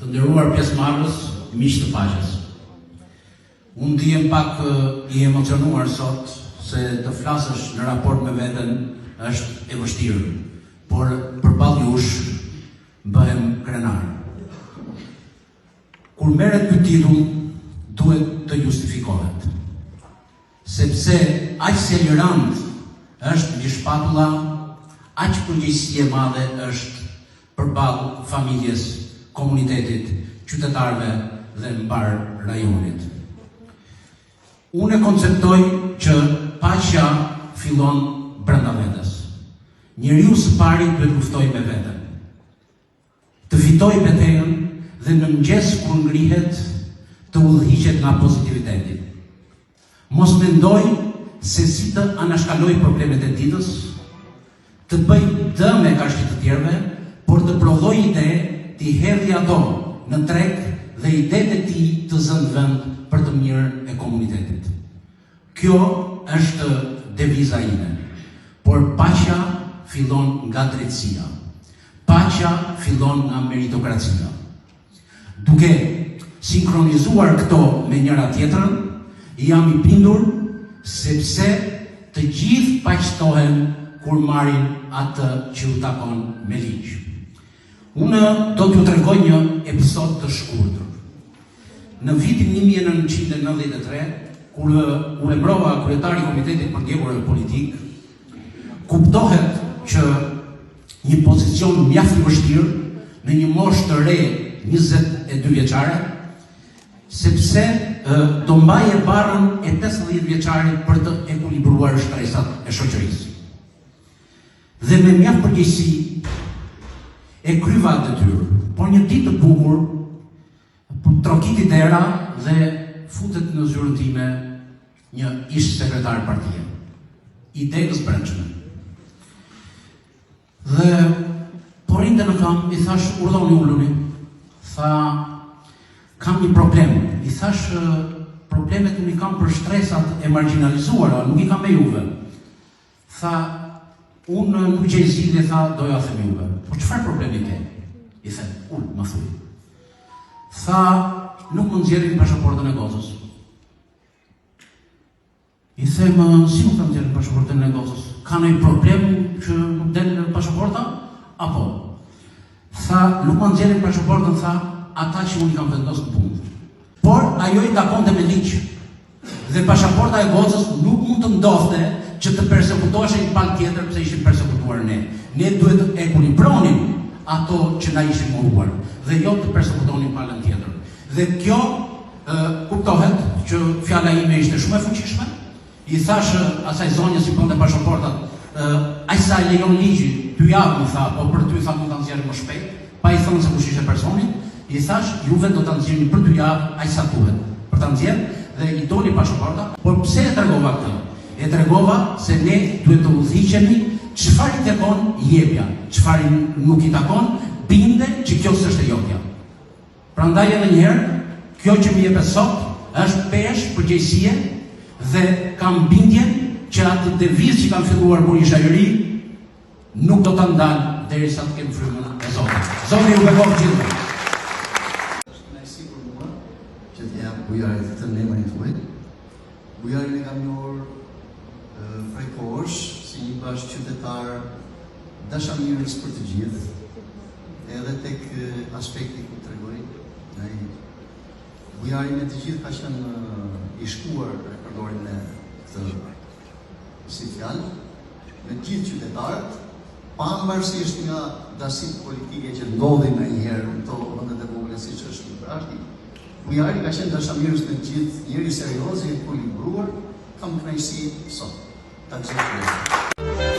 Të nderuar pjesëmarrës, miq të paqes. Unë ndihem pak I emocionuar sot se të flasësh në raport me veten është e vështirë, por përballë jush bëhem krenar. Kur merret ky titull, duhet të justifikohet. Sepse aq selerant është mbi shpatulla, aq përgjegjësi e madhe është përballë familjes, komunitetit, qytetarëve dhe mbar rajonit. Unë e konceptoj që paqja fillon brenda vetes. Njeriu së pari duhet luftoj me veten. Të fitoj betejën dhe në mëngjes kur ngrihet të udhëhiqet nga pozitiviteti. Mos mendoj se si të anashkaloj problemet e ditës, të bëj dëm e kashit të tjerëve, por të prodhoj ide, t'i hedhi ato në treg dhe idetë e tij të zënë vend për të mirën e komunitetit. Kjo është deviza ime. Por paqja fillon nga drejtësia. Paqja fillon nga meritokracia. Duke sinkronizuar këto me njëra tjetrën, jam I bindur sepse të gjithë paqtohen kur marrin atë që u takon me ligj. Unë do t'ju tregoj një episod të shkurtër. Në vitin 1993, kur u emërova kryetari I Komitetit për Ndjekjen Politik, kuptohet që një pozicion mjaft I vështirë në një moshë të re 22 vjeçare, sepse do mbaje barrën e 50 vjeçarit për të ekuilibruar shtresat e shoqërisë. Dhe me mjaft përgjegjësi e kryva detyrë, por një ditë të bukur trokiti dera dhe futet në zyrën time një ish sekretar partie, I degës brendshme. Dhe porrinte në kam, I thash urdhoni uluni. Tha, kam një problem. I thash, problemet unë I kam për shtresat e marginalizuara, nuk I kam me juve. Tha, unë nuk gjej zgjidhje, tha, doja them juve. Po çfarë problemi ke? I them, më thuj. Tha, nuk më nxjerrin pasaportën e Gozës. I them, si nuk më nxjerrin pasaportën e Gozës? Ka ndonjë problem që nuk del pasaporta? Apo? Tha, nuk më nxjerrin pasaportën, tha, ata që unë I kam vendosur në punë. Por ajo I takonte me ligj. Dhe pasaporta e Gozës nuk mund të ndodhte që të persekutoheshin një palë tjetër pse ishin persekutuar ne. Ne duhet të ekuilibronim ato që na ishin mohuar dhe jo të persekutonin palën tjetër. Dhe kjo kuptohet që fjala ime ishte shumë e fuqishme. I thash asaj zonjës I bënte pasaportat, aq sa lejon ligji, 2 javë më tha, po për ty tha mund ta nxjerrë më shpejt, pa I thënë se kush ishte personi. I thash, juve do ta nxjerrni për 2 javë aq sa duhet për ta nxjerrë dhe I doli pasaporta. Por pse e tregova këtë? E tregova se ne duhet të udhëhiqemi, çfarë I takon jepja, çfarë nuk I takon, binde që kjo s'është e jotja. Prandaj edhe një herë, kjo që më jepet sot është peshë përgjegjësie dhe kam bindjen që atë devizë që kam filluar kur isha I ri nuk do ta ndal derisa të kem frymën e Zotit. Zoti ju beqoj gjithë. Është kënaqësi për mua që të jap bujarit të emrin tuaj. Bujarin e kam njohur prej kohësh si një bashkëqytetar dashamirës për të gjithë, edhe tek aspekti ku tregoi ai bujari me të gjithë ka qenë I shkuar për përdorin e këtë si fjalë me të gjithë qytetarët, pavarësisht nga dasitë politike që ndodhin ndonjëherë në këto vendet e vogla siç është Prashti. Bujari ka qenë dashamirës me të gjithë, njëri serioz I ekuilibruar, kam kënaqësi sot. Ta gjithë.